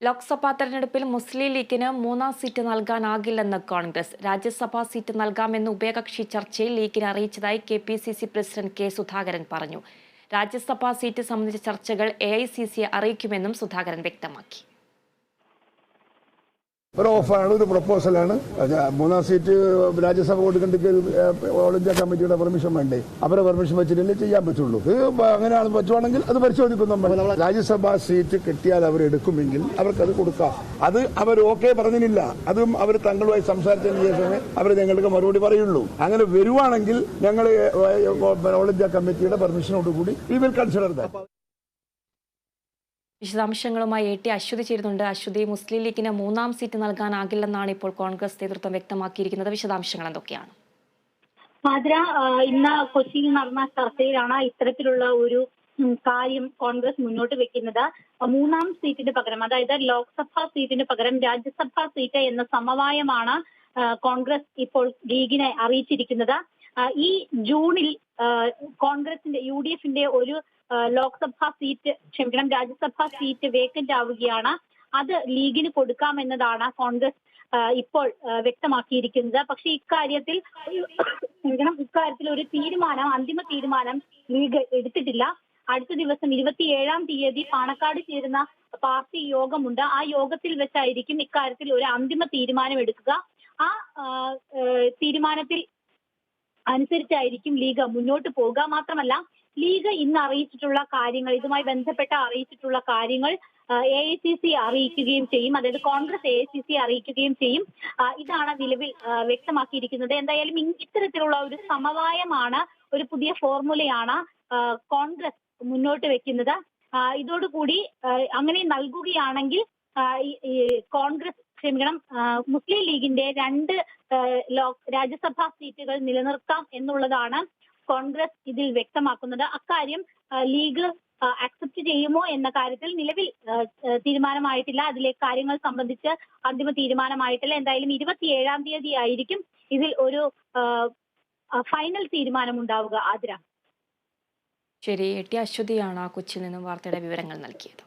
ലോക്സഭാ തെരഞ്ഞെടുപ്പിൽ മുസ്ലിം ലീഗിന് മൂന്നാം സീറ്റ് നൽകാനാകില്ലെന്ന് കോൺഗ്രസ്. രാജ്യസഭാ സീറ്റ് നൽകാമെന്ന് ഉഭയകക്ഷി ചർച്ചയിൽ ലീഗിനെ അറിയിച്ചതായി KPCC പ്രസിഡന്റ് K. സുധാകരൻ പറഞ്ഞു. രാജ്യസഭാ സീറ്റ് സംബന്ധിച്ച ചർച്ചകൾ AICCയെ അറിയിക്കുമെന്നും സുധാകരൻ വ്യക്തമാക്കി. ഒരു ഓഫറാണ്, ഒരു പ്രപ്പോസലാണ്. മൂന്നാം സീറ്റ് രാജ്യസഭ കൊടുക്കണ്ടെങ്കിൽ ഓൾ ഇന്ത്യ കമ്മിറ്റിയുടെ പെർമിഷൻ വേണ്ടേ? അവരെ പെർമിഷൻ വെച്ചിട്ടല്ലേ ചെയ്യാൻ പറ്റുള്ളൂ. അങ്ങനെയാണ് പറ്റുവാണെങ്കിൽ അത് പരിശോധിക്കും. നമ്മൾ രാജ്യസഭാ സീറ്റ് കിട്ടിയാൽ അവർ എടുക്കുമെങ്കിൽ അവർക്കത് കൊടുക്കാം. അത് അവർ ഓക്കെ പറഞ്ഞില്ല. അതും അവർ തങ്ങളുമായി സംസാരിച്ചതിന് ശേഷമേ അവർ ഞങ്ങൾക്ക് മറുപടി പറയുള്ളൂ. അങ്ങനെ വരുവാണെങ്കിൽ ഞങ്ങൾ ഓൾ ഇന്ത്യ കമ്മിറ്റിയുടെ പെർമിഷനോടുകൂടി വി വിൽ കൺസിഡർ ദാറ്റ്. വിശദാംശങ്ങളുമായി AT അശ്വതി ചേരുന്നുണ്ട്. അശ്വതി, മുസ്ലിം ലീഗിന് മൂന്നാം സീറ്റ് നൽകാനാകില്ലെന്നാണ് ഇപ്പോൾ കോൺഗ്രസ് നേതൃത്വം വ്യക്തമാക്കിയിരിക്കുന്നത്. വിശദാംശങ്ങൾ എന്തൊക്കെയാണ്? ഇന്ന് കൊച്ചിയിൽ നടന്ന ചർച്ചയിലാണ് ഇത്തരത്തിലുള്ള ഒരു കാര്യം കോൺഗ്രസ് മുന്നോട്ട് വെക്കുന്നത്. മൂന്നാം സീറ്റിന് പകരം, അതായത് ലോക്സഭാ സീറ്റിന് പകരം രാജ്യസഭാ സീറ്റ് എന്ന സമവായമാണ് കോൺഗ്രസ് ഇപ്പോൾ ലീഗിനെ അറിയിച്ചിരിക്കുന്നത്. ഈ ജൂണിൽ കോൺഗ്രസിന്റെ UDFന്റെ ഒരു രാജ്യസഭാ സീറ്റ് വേക്കന്റ് ആവുകയാണ്. അത് ലീഗിന് കൊടുക്കാമെന്നതാണ് കോൺഗ്രസ് ഇപ്പോൾ വ്യക്തമാക്കിയിരിക്കുന്നത്. പക്ഷേ ഇക്കാര്യത്തിൽ ഒരു അന്തിമ തീരുമാനം ലീഗ് എടുത്തിട്ടില്ല. അടുത്ത ദിവസം 27-ാം തീയതി പാണക്കാട് ചേരുന്ന പാർട്ടി യോഗമുണ്ട്. ആ യോഗത്തിൽ വെച്ചായിരിക്കും ഇക്കാര്യത്തിൽ ഒരു അന്തിമ തീരുമാനം എടുക്കുക. ആ തീരുമാനത്തിൽ അനുസരിച്ചായിരിക്കും ലീഗ് മുന്നോട്ട് പോകുക. മാത്രമല്ല, ലീഗ് ഇന്ന് അറിയിച്ചിട്ടുള്ള കാര്യങ്ങൾ, ഇതുമായി ബന്ധപ്പെട്ട അറിയിച്ചിട്ടുള്ള കാര്യങ്ങൾ AICC അറിയിക്കുകയും ചെയ്യും. അതായത് കോൺഗ്രസ് AICC അറിയിക്കുകയും ചെയ്യും. ഇതാണ് നിലവിൽ വ്യക്തമാക്കിയിരിക്കുന്നത്. എന്തായാലും ഇത്തരത്തിലുള്ള ഒരു സമവായമാണ്, ഒരു പുതിയ ഫോർമുലയാണ് കോൺഗ്രസ് മുന്നോട്ട് വെക്കുന്നത്. ഇതോടുകൂടി അങ്ങനെ നൽകുകയാണെങ്കിൽ മുസ്ലിം ലീഗിന്റെ 2 രാജ്യസഭാ സീറ്റുകൾ നിലനിർത്താം എന്നുള്ളതാണ് കോൺഗ്രസ് ഇതിൽ വ്യക്തമാക്കുന്നത്. അക്കാര്യം ലീഗ് അക്സെപ്റ്റ് ചെയ്യുമോ എന്ന കാര്യത്തിൽ നിലവിൽ തീരുമാനമായിട്ടില്ല. അതിലെ കാര്യങ്ങൾ സംബന്ധിച്ച് അന്തിമ തീരുമാനമായിട്ടില്ല. എന്തായാലും 27-ാം തീയതി ആയിരിക്കും ഇതിൽ ഒരു ഫൈനൽ തീരുമാനം ഉണ്ടാവുക. ശരി, AT അശ്വതിയാണ് കൊച്ചിയിൽ നിന്നും വാർത്തയുടെ വിവരങ്ങൾ നൽകിയത്.